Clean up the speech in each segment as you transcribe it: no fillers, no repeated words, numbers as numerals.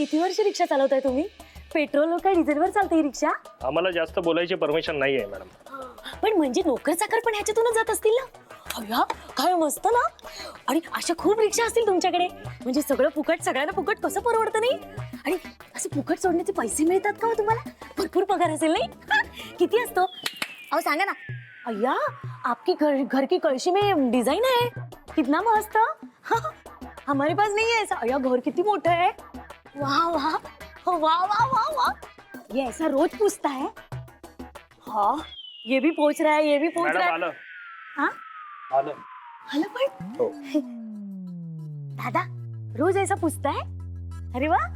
किती वर्ष रिक्षा चालवताय तुम्ही? पेट्रोल का डिझेलवर चालते ही रिक्षा? आम्हाला जास्त बोलायची परमिशन नाही आहे मॅडम. पण म्हणजे नोकर चाकर पण ह्याच्यातूनच जात असतील ना? अय्या काय मस्त ना. आणि अशा खूप रिक्षा असतील तुमच्याकडे. म्हणजे सगळं फुकट, सगळ्यांना फुकट कसं परवडतं नाही? आणि असं फुकट सोडण्याचे पैसे मिळतात का हो तुम्हाला? भरपूर पगार असेल नाही? किती असतो अहो सांगा ना. अय्या आपकी घर की कळशी में डिजाइन है, कितना मस्त. हमारे पास नहीं है ऐसा. अय्या घर किती मोठं है. वाह वाह वाह वाह वाह वाह. ये ऐसा रोज पूछता है. हाँ ये भी पूछ रहा है, ये भी पूछ मॅडम रहा है. आलं हाँ आलं. हेलो पण हो. दादा रोज ऐसा पूछता है. अरे वाह.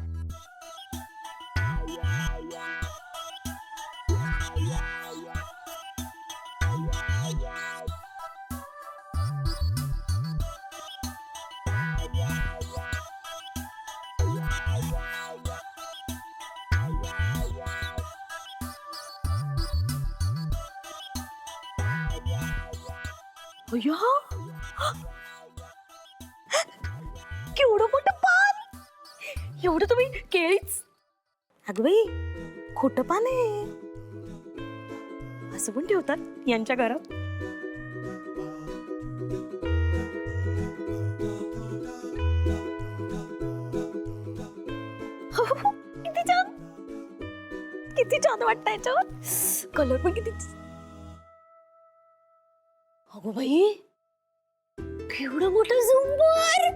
अय्या केवढं मोठं पान. एवढं तुम्ही केळीच. अगं बाई खोटं पान आहे. असं पण ठेवतात यांच्या घरात. किती छान, किती छान वाटतं याच्यावर. कलर पण किती. अगो बाई केवढं मोठं झुंबर.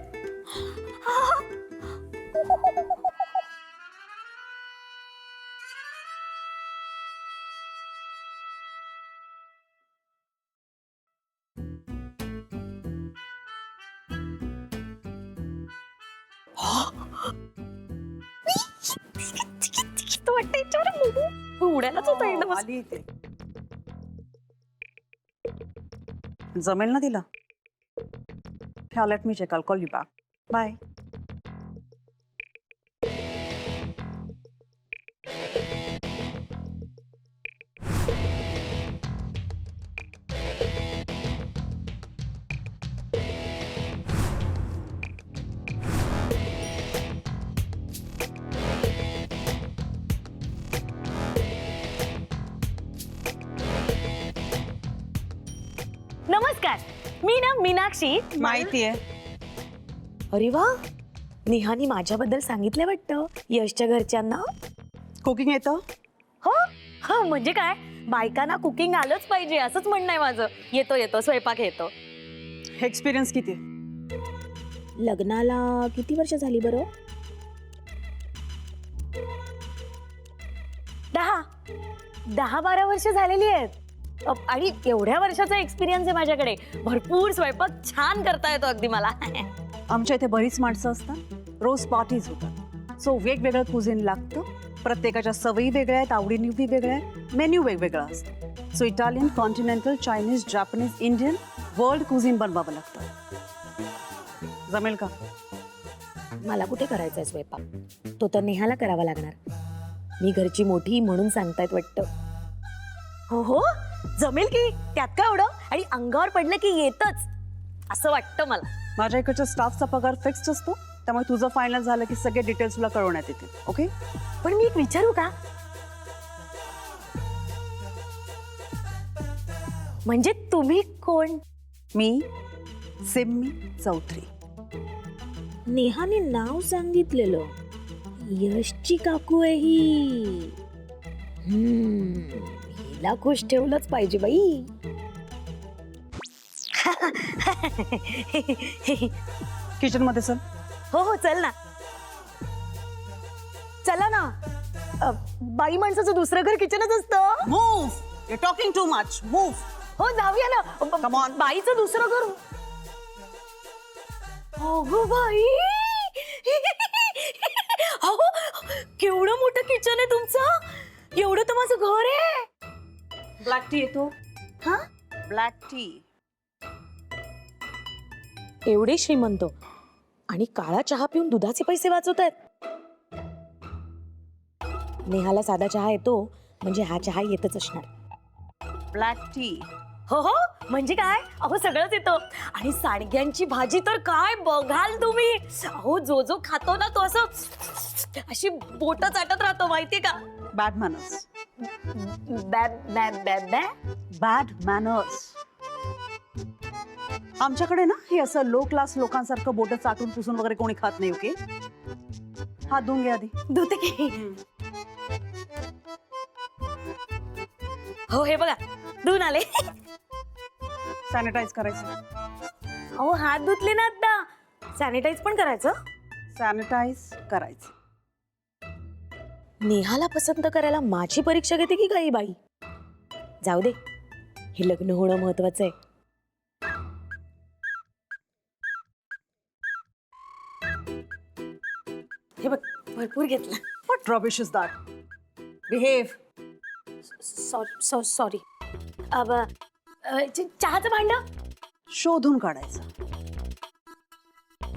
वाटतं याच्यावर उडायलाच होता एकदम. आली इथे. जमेल ना तिला? ह्या let me check. I'll call you back. Bye. नमस्कार मी ना मीनाक्षी. माहिती आहे. अरे वा नेहानी माझ्याबद्दल सांगितलं वाटतं यशच्या घरच्यांना. कुकिंग येतं? हो हा म्हणजे काय बायकांना कुकिंग आलंच पाहिजे असंच म्हणणं आहे माझं. येतो येतो स्वयंपाक येतो. एक्सपिरियन्स किती? लग्नाला किती वर्ष झाली बरं? 10-12 वर्ष झालेली आहेत. आणि एवढ्या वर्षाचा एक्सपिरियन्स आहे माझ्याकडे. भरपूर स्वयंपाक छान करता येतो अगदी मला. आमच्या इथे बरीच माणसं असतात. रोज पार्टीज होतात. सो वेगवेगळं कुझिन लागतं. प्रत्येकाच्या सवयी वेगळ्या आहेत, आवडीनिवडी वेगळ्या आहेत, मेन्यू वेगवेगळा असतो. So Italian, continental, Chinese, Japanese, Indian, world cuisine बनवावं लागतं. जमेल का? मला कुठे करायचंय स्वयंपाक? तो तर नेहाला करावा लागणार. मी घरची मोठी म्हणून सांगतायत वाटतं. हो हो जमेल की. त्यात काय एवढं. आणि अंगावर पडलं की येतच असं वाटतं मला. माझ्या इकडच्या स्टाफचा पगार फिक्स्ड असतो. त्यामुळे तुझं फायनल झालं की सगळे डिटेल्स तुला कळवण्यात येतील. ओके? पण मी एक विचारू का? म्हणजे तुम्ही कोण? मी सिम्मी चौधरी. नेहाने नाव सांगितलेलं. यशची काकू आहे ही. हिला खुश ठेवलंच पाहिजे बाई. किचन मध्ये चल. हो हो चल ना. चला ना. बाई माणसाचं दुसरं घर किचनच असतं. Move. You talking too much. Move. हो जाऊया ना. Come on. बाईचं दुसरं घर. अगो बाई अहो केवढं मोठं किचन आहे तुमचं. एवढं तर माझं घर आहे. ब्लॅक टी येतो? हा ब्लॅक टी. एवढे श्रीमंत आणि काळा चहा पिऊन दुधाचे पैसे वाचवत आहेत. नेहाला साधा चहा येतो म्हणजे हा चहा येतच असणार. Black tea. हो हो म्हणजे काय. अहो सगळंच येतं. आणि सांडग्यांची भाजी तर काय बघाल तुम्ही. अहो जो जो खातो ना तो असं अशी बोट चाटत राहतो माहितीये का? Bad manners. बॅ बॅड मॅनर्स. आमच्याकडे ना हे असं लो क्लास लोकांसारखं बोट चाटून पुसून वगैरे कोणी खात नाही. ओके, हात धुवून घ्या आधी. धुते की. हो हे बघा धुवून आले. सॅनिटाईज करायचं. अहो हात धुतले ना आता, सॅनिटाईज पण करायचं. सॅनिटाईज करायचं. नेहाला पसंत करायला माझी परीक्षा घेते की काही बाई? जाऊ दे, हे लग्न होणं महत्वाचं आहे. हे बघ भरपूर घेतलं. What rubbish is that? Behave. Sorry. चहाचं भांड शोधून काढायचं.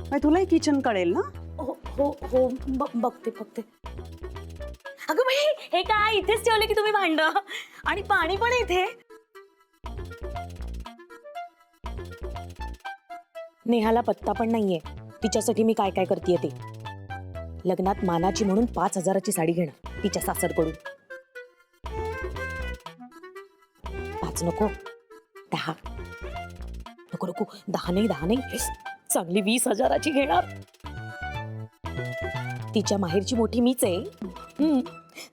बाई, तुलाही किचन कळेल ना? हो हो हो बघते. अगं बाई हे काय इथेच ठेवले की तुम्ही भांड? आणि पाणी पण इथे. नेहाला पत्ता पण नाहीये. तिच्यासाठी मी काय काय करतेय ते. लग्नात मानाची म्हणून 5,000ची साडी घेणार तिच्या सासरकडून. 5 नको, 10. नको 10 नाही, चांगली 20,000ची घेणार. तिच्या माहेरची मोठी मीच आहे.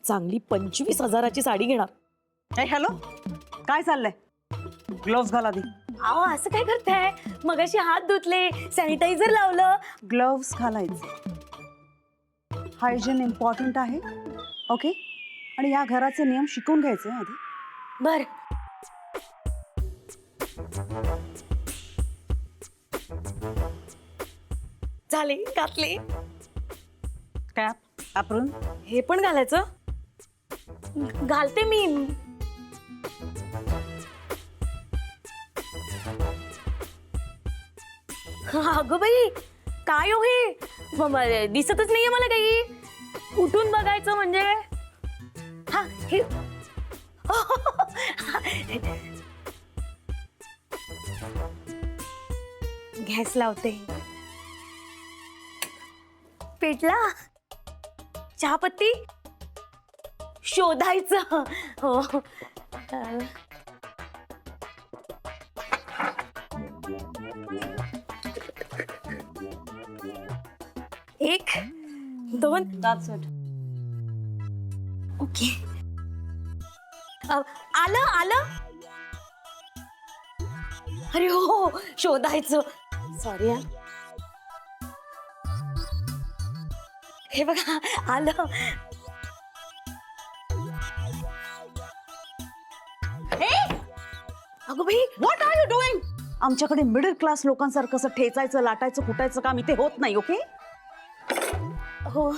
चांगली 25,000ची साडी घेणार. हॅलो, काय चाललंय? ग्लोव्स घाल आधी. अहो असं काय करताय? मगाशी हात धुतले, सॅनिटायझर लावलं. ग्लोव्स घालायचे. हायजीन इम्पॉर्टंट आहे. ओके, आणि या घराचे नियम शिकून घ्यायचे आधी. बर. झाले घातले. Cap, apron. हे पण घालायचं? घालते मी. अगं बाई काय हो हे? दिसतच नाहीये मला काही. कुठून बघायचं म्हणजे? हा हे गॅस लावते. पेटला. चहापत्ती शोधायचं. हो. 1 2 That's it. ओके. आलं. अरे हो शोधायचं. सॉरी. हे बघा आलं. अगं बाई What are you doing? आमच्याकडे मिडल क्लास लोकांसारखं असं ठेचायचं, लाटायचं, कुटायचं काम इथे होत नाही. ओके, हो